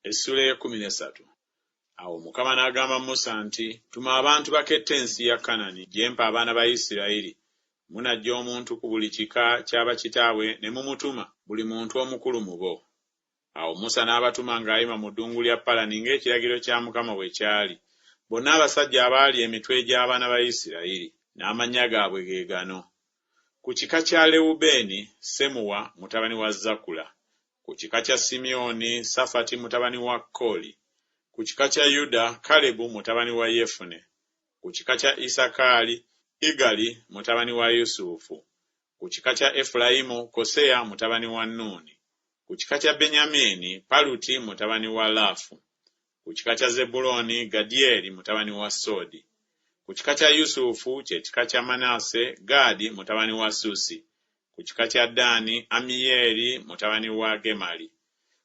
Essula ya 13. Awo Mukama n'agamba Musa nti, tuma abantu bakette ensi ya Kanani gye mpa abaana ba Isirayiri. Munajja omuntu ku buli kika ky'aba kitaabwe ne mumutuma, buli muntu omukulu mu bo. Awo Musa n'abatuma ng'ayima mu ddungu lya Palani ng'ekiragiro kya Mukama bwe kyali. Bonna abasajja abaali emitwe gy'abaana ba Isirayiri, n'amannya gaabwe ge gano. Ku kika kya Lewubeeni, Semuwa mutabani wa Zakula. Ku kika kya Simyoni, Safati mutabani wa Kooli. Ku kika kya Yuda, Kalebu mutabani wa Yefune. Ku kika kya Isakaali, Igali mutabani wa Yusufu. Ku kika kya Efulayimu, Koseya mutabani wa Nuuni. Ku kika kya Benyamini, Paluti mutabani wa Lafu. Ku kika kya Zebuloni, Gadieri mutabani wa Sodi. Ku kika kya Yusufu, kye kika kya Manase, Gaadi mutabani wa Susi. Ku kika kya Dani, Amiyeri mutabani wa Gemali.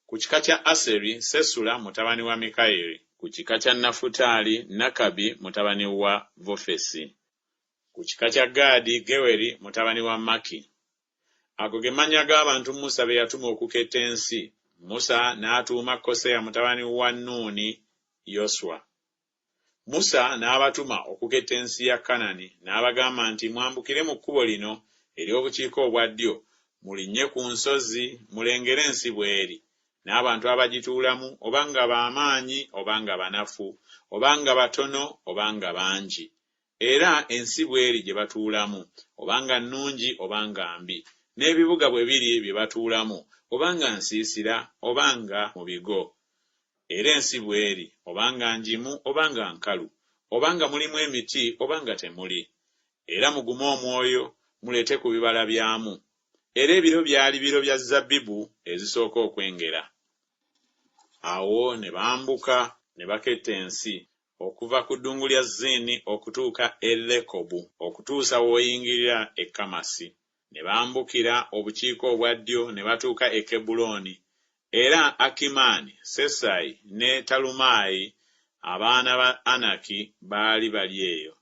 Ku kika kya Aseri, Sesula mutabani wa Mikayiri. Ku kika kya Nafutali, Nakabi mutabani wa Vofesi. Ku kika kya Gaadi, Geweri mutabani wa Maki. Ago ge mannya g'abantu Musa be yatuma okuketta ensi. Musa n'atuuma Koseya mutabani wa Nuuni Yoswa. Musa n'abatuma okuketta ensi ya Kanani, n'abagamba nti mwambukire mu kkubo lino ery'obukiika obwa ddyo, mulinnye ku nsozi, mulengere ensi bw'eri, n'abantu abagituulamu, obanga b'amaanyi obanga banafu, obanga batono obanga bangi. Era ensi bw'eri gye batuulamu, obanga nnungi obanga mbi, n'ebibuga bwe biri bye batuulamu, obanga nsiisira obanga mu bigo. Era ensi bw'eri, obanga njimu obanga nkalu, obanga mulimu emiti obanga temuli. Era mugume omwoyo, mulete ku bibala byamu. Era ebiro byali biro bya zabbibu ezisooka okwengera. Awo ne bambuka ne baketta ensi, okuva ku ddungu lya Zini okutuuka e Lekobu, okutuusa w'oyingirira e Kamasi. Ne bambukira obukiika obwa ddyo ne batuuka e Kebbulooni. Era Akimaani, Sesayi ne Talumayi, abaana ba Anaki, baali bali eyo.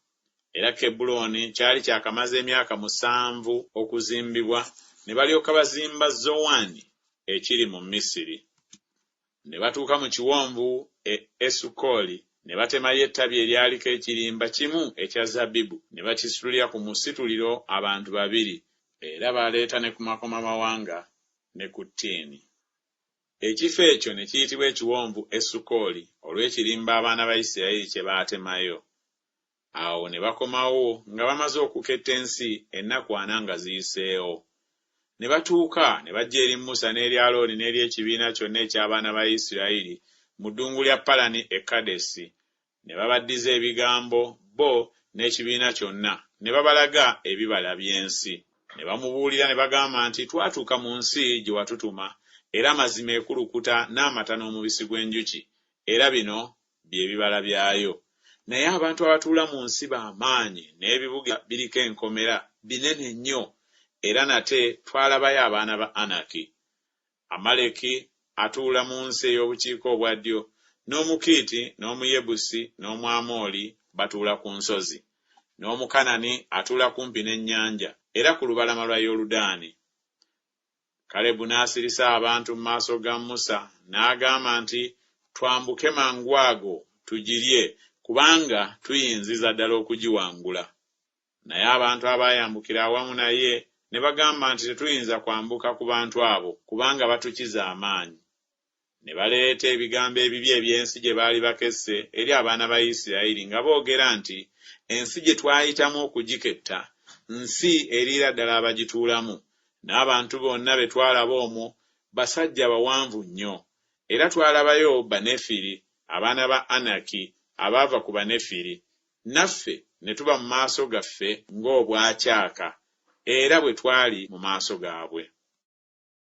Era Kebbulooni kyali kyakamaze emyaka 7 okuzimbibwa, ne balyoka bazimba Zowani ekiri mu Misiri. Ne batuuka mu kiwonvu Esukoli, ne batemayo ettabi eryaliko ekirimba kimu ekya zabbibu, ne bakisitulira ku musituliro abantu 2, era baleeta ne ku makomamawanga ne ku ttiini. Ekifo ekyo ne kiyitibwa ekiwonvu Esukoli olw'ekirimba abaana ba Isirayiri kye baatemayo. Awo ne bakomawo nga bamaze okuketta ensi ennaku 4 nga ziyiseewo. Ne batuuka ne bajja eri Musa n'eri Alooni n'eri ekibiina kyonna eky'abaana ba Isirayiri mu ddungu lya Palani e Kadesi. Ne babaddiza ebigambo bo n'ekibiina kyonna, ne babalaga ebibala by'ensi. Ne bamubuulira ne bagamba nti twatuuka mu nsi gye watutuma, era amazima ekulukuta n'amata n'omubisi gw'enjuki, era bino bye bibala byayo. Naye abantu abatuula mu nsi b'amaanyi, n'ebibuga biriko enkomera binene nnyo, era nate twalabayo abaana ba Anaki. Amaleki atuula mu nsi ey'obukiika obwa ddyo, n'Omukiiti, n'Omuyebusi, n'Omwamoli batuula ku nsozi, n'Omukanani atuula kumpi n'ennyanja, era ku lubalama lwa Yoludaani. Kalebu n'asirisa abantu mu maaso ga Musa, n'agamba nti twambuke mangu ago tugirye, kubanga tuyinziza ddala okugiwangula. Naye abantu abaayambukira awamu naye ne bagamba nti tetuyinza kwambuka ku bantu abo, kubanga batukiza amaanyi. Ne baleeta ebigambo ebibi eby'ensi gye baali bakesse eri abaana ba Isirayiri nga boogera nti ensi gye twayitamu okugiketta, nsi eriira ddala abagituulamu, n'abantu bonna be twalaba omwo basajja bawanvu nnyo. Era twalabayo Banefiri, abaana ba Anaki abaava ku Banefiri. Naffe ne tuba mu maaso gaffe ng'obwakyaka, era bwe twali mu maaso gaabwe.